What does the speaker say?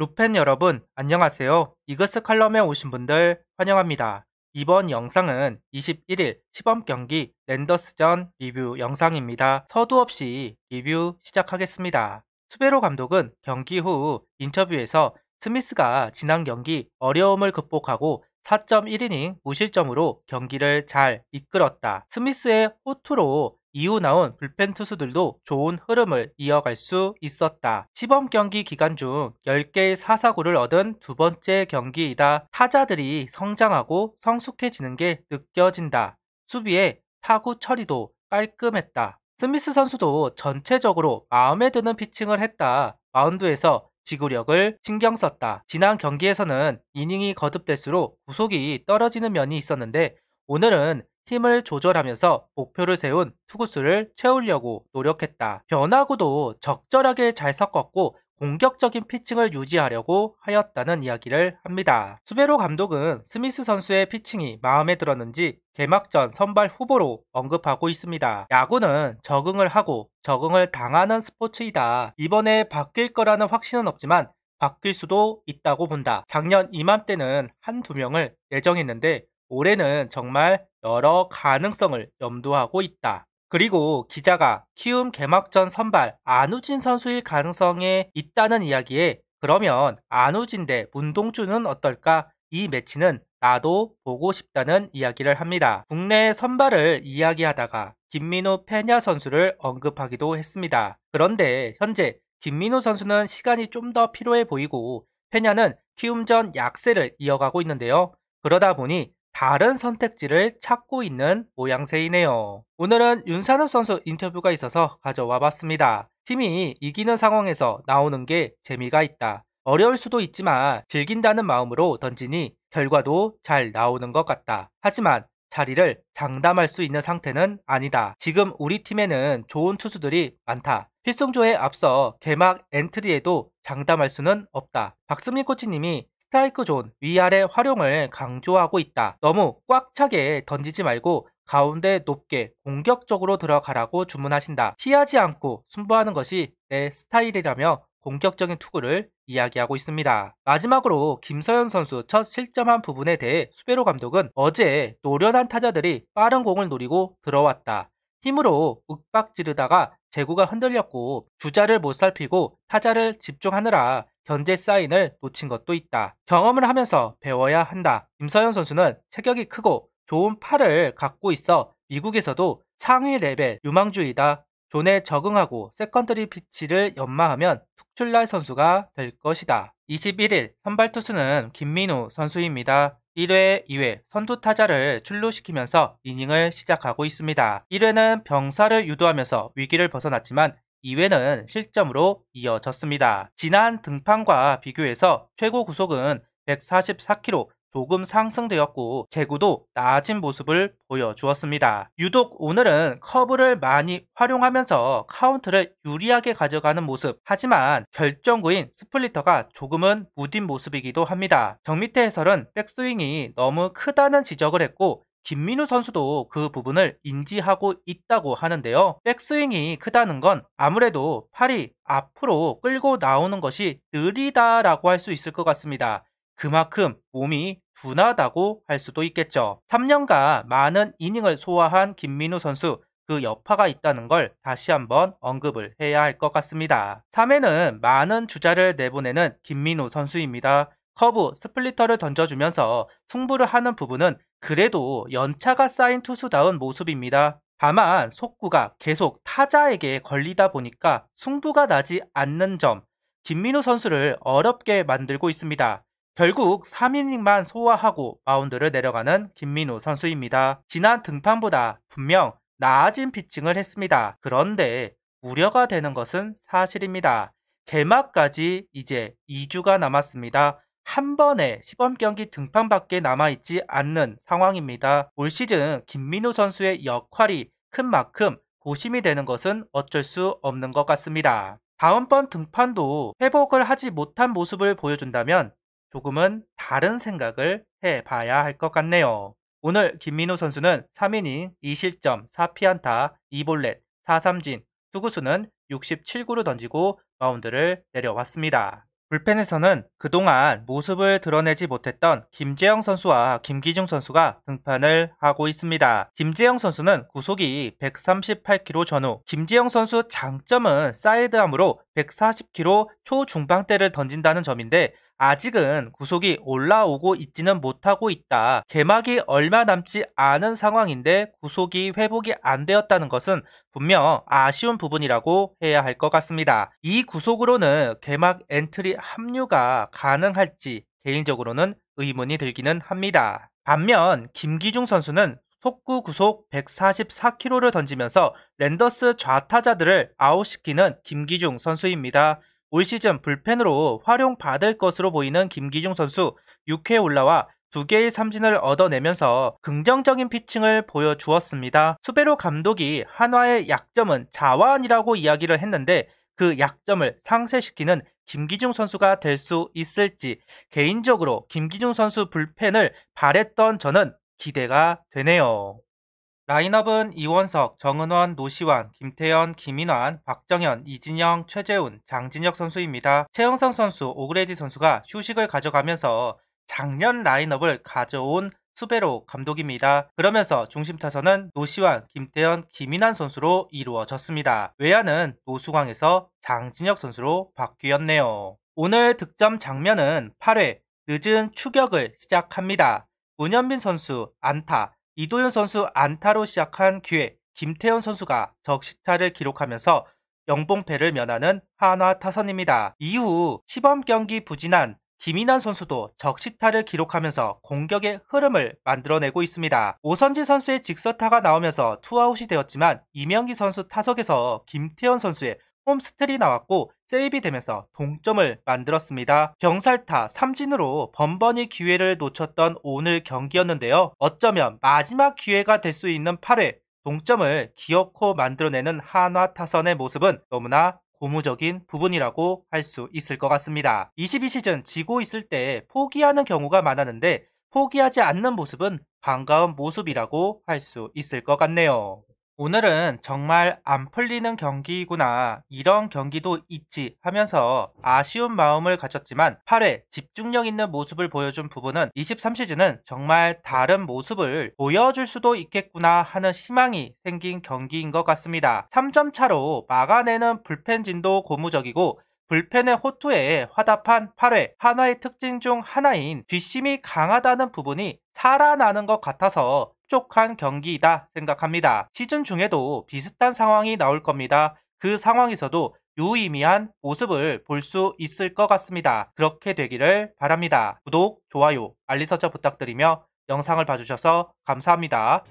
루팬 여러분, 안녕하세요. 이그스 칼럼에 오신 분들 환영합니다. 이번 영상은 21일 시범 경기 랜더스전 리뷰 영상입니다. 서두 없이 리뷰 시작하겠습니다. 수베로 감독은 경기 후 인터뷰에서 스미스가 지난 경기 어려움을 극복하고 4.1이닝 무실점으로 경기를 잘 이끌었다. 스미스의 호투로 이후 나온 불펜 투수들도 좋은 흐름을 이어갈 수 있었다. 시범 경기 기간 중 10개의 사사구를 얻은 두 번째 경기이다. 타자들이 성장하고 성숙해지는 게 느껴진다. 수비의 타구 처리도 깔끔했다. 스미스 선수도 전체적으로 마음에 드는 피칭을 했다. 마운드에서 지구력을 신경 썼다. 지난 경기에서는 이닝이 거듭될수록 구속이 떨어지는 면이 있었는데 오늘은 힘을 조절하면서 목표를 세운 투구수를 채우려고 노력했다. 변화구도 적절하게 잘 섞었고 공격적인 피칭을 유지하려고 하였다는 이야기를 합니다. 수베로 감독은 스미스 선수의 피칭이 마음에 들었는지 개막전 선발 후보로 언급하고 있습니다. 야구는 적응을 하고 적응을 당하는 스포츠이다. 이번에 바뀔 거라는 확신은 없지만 바뀔 수도 있다고 본다. 작년 이맘때는 한두 명을 예정했는데 올해는 정말 여러 가능성을 염두하고 있다. 그리고 기자가 키움 개막전 선발 안우진 선수일 가능성에 있다는 이야기에 그러면 안우진 대 문동주는 어떨까? 이 매치는 나도 보고 싶다는 이야기를 합니다. 국내 선발을 이야기하다가 김민우 페냐 선수를 언급하기도 했습니다. 그런데 현재 김민우 선수는 시간이 좀 더 필요해 보이고 페냐는 키움전 약세를 이어가고 있는데요. 그러다 보니 다른 선택지를 찾고 있는 모양새이네요. 오늘은 윤산업 선수 인터뷰가 있어서 가져와 봤습니다. 팀이 이기는 상황에서 나오는 게 재미가 있다. 어려울 수도 있지만 즐긴다는 마음으로 던지니 결과도 잘 나오는 것 같다. 하지만 자리를 장담할 수 있는 상태는 아니다. 지금 우리 팀에는 좋은 투수들이 많다. 필승조에 앞서 개막 엔트리에도 장담할 수는 없다. 박승민 코치님이 스트라이크 존 위아래 활용을 강조하고 있다. 너무 꽉 차게 던지지 말고 가운데 높게 공격적으로 들어가라고 주문하신다. 피하지 않고 승부하는 것이 내 스타일이라며 공격적인 투구를 이야기하고 있습니다. 마지막으로 김서현 선수 첫 실점한 부분에 대해 수베로 감독은 어제 노련한 타자들이 빠른 공을 노리고 들어왔다. 힘으로 윽박 지르다가 제구가 흔들렸고 주자를 못 살피고 타자를 집중하느라 견제 사인을 놓친 것도 있다. 경험을 하면서 배워야 한다. 김서현 선수는 체격이 크고 좋은 팔을 갖고 있어 미국에서도 상위 레벨 유망주이다. 존에 적응하고 세컨더리 피치를 연마하면 특출날 선수가 될 것이다. 21일 선발 투수는 김민우 선수입니다. 1회, 2회 선두 타자를 출루시키면서 이닝을 시작하고 있습니다. 1회는 병사를 유도하면서 위기를 벗어났지만 2회는 실점으로 이어졌습니다. 지난 등판과 비교해서 최고 구속은 144km 조금 상승되었고 제구도 나아진 모습을 보여주었습니다. 유독 오늘은 커브를 많이 활용하면서 카운트를 유리하게 가져가는 모습, 하지만 결정구인 스플리터가 조금은 무딘 모습이기도 합니다. 정미태 해설은 백스윙이 너무 크다는 지적을 했고 김민우 선수도 그 부분을 인지하고 있다고 하는데요. 백스윙이 크다는 건 아무래도 팔이 앞으로 끌고 나오는 것이 느리다라고 할 수 있을 것 같습니다. 그만큼 몸이 둔하다고 할 수도 있겠죠. 3년간 많은 이닝을 소화한 김민우 선수, 그 여파가 있다는 걸 다시 한번 언급을 해야 할 것 같습니다. 3회는 많은 주자를 내보내는 김민우 선수입니다. 커브, 스플리터를 던져주면서 승부를 하는 부분은 그래도 연차가 쌓인 투수다운 모습입니다. 다만 속구가 계속 타자에게 걸리다 보니까 승부가 나지 않는 점, 김민우 선수를 어렵게 만들고 있습니다. 결국 3이닝만 소화하고 마운드를 내려가는 김민우 선수입니다. 지난 등판보다 분명 나아진 피칭을 했습니다. 그런데 우려가 되는 것은 사실입니다. 개막까지 이제 2주가 남았습니다. 한 번에 시범 경기 등판밖에 남아있지 않는 상황입니다. 올 시즌 김민우 선수의 역할이 큰 만큼 고심이 되는 것은 어쩔 수 없는 것 같습니다. 다음번 등판도 회복을 하지 못한 모습을 보여준다면 조금은 다른 생각을 해봐야 할 것 같네요. 오늘 김민우 선수는 3이닝 2실점 4피안타 2볼넷 4삼진, 투구수는 67구를 던지고 마운드를 내려왔습니다. 불펜에서는 그동안 모습을 드러내지 못했던 김재영 선수와 김기중 선수가 등판을 하고 있습니다. 김재영 선수는 구속이 138km 전후, 김재영 선수 장점은 사이드암으로 140km 초중반대를 던진다는 점인데 아직은 구속이 올라오고 있지는 못하고 있다. 개막이 얼마 남지 않은 상황인데 구속이 회복이 안 되었다는 것은 분명 아쉬운 부분이라고 해야 할 것 같습니다. 이 구속으로는 개막 엔트리 합류가 가능할지 개인적으로는 의문이 들기는 합니다. 반면 김기중 선수는 속구 구속 144km를 던지면서 랜더스 좌타자들을 아웃시키는 김기중 선수입니다. 올 시즌 불펜으로 활용받을 것으로 보이는 김기중 선수 6회에 올라와 2개의 삼진을 얻어내면서 긍정적인 피칭을 보여주었습니다. 수베로 감독이 한화의 약점은 자완이라고 이야기를 했는데 그 약점을 상쇄시키는 김기중 선수가 될 수 있을지 개인적으로 김기중 선수 불펜을 바랬던 저는 기대가 되네요. 라인업은 이원석, 정은원, 노시환, 김태현, 김인환, 박정현, 이진영, 최재훈, 장진혁 선수입니다. 최영성 선수, 오그레디 선수가 휴식을 가져가면서 작년 라인업을 가져온 수베로 감독입니다. 그러면서 중심 타선은 노시환, 김태현, 김인환 선수로 이루어졌습니다. 외야는 노수광에서 장진혁 선수로 바뀌었네요. 오늘 득점 장면은 8회 늦은 추격을 시작합니다. 문현빈 선수 안타, 이도현 선수 안타로 시작한 기회, 김태현 선수가 적시타를 기록하면서 영봉패를 면하는 한화 타선입니다. 이후 시범 경기 부진한 김인환 선수도 적시타를 기록하면서 공격의 흐름을 만들어내고 있습니다. 오선지 선수의 직서타가 나오면서 투아웃이 되었지만 이명기 선수 타석에서 김태현 선수의 홈스텔이 나왔고 세이브이 되면서 동점을 만들었습니다. 병살타 삼진으로 번번이 기회를 놓쳤던 오늘 경기였는데요. 어쩌면 마지막 기회가 될 수 있는 8회 동점을 기어코 만들어내는 한화 타선의 모습은 너무나 고무적인 부분이라고 할 수 있을 것 같습니다. 22시즌 지고 있을 때 포기하는 경우가 많았는데 포기하지 않는 모습은 반가운 모습이라고 할 수 있을 것 같네요. 오늘은 정말 안 풀리는 경기구나, 이런 경기도 있지 하면서 아쉬운 마음을 가졌지만 8회 집중력 있는 모습을 보여준 부분은 23시즌은 정말 다른 모습을 보여줄 수도 있겠구나 하는 희망이 생긴 경기인 것 같습니다. 3점 차로 막아내는 불펜진도 고무적이고 불펜의 호투에 화답한 8회, 한화의 특징 중 하나인 뒷심이 강하다는 부분이 살아나는 것 같아서 촉촉한 경기이다 생각합니다. 시즌 중에도 비슷한 상황이 나올 겁니다. 그 상황에서도 유의미한 모습을 볼 수 있을 것 같습니다. 그렇게 되기를 바랍니다. 구독, 좋아요, 알림 설정 부탁드리며 영상을 봐주셔서 감사합니다.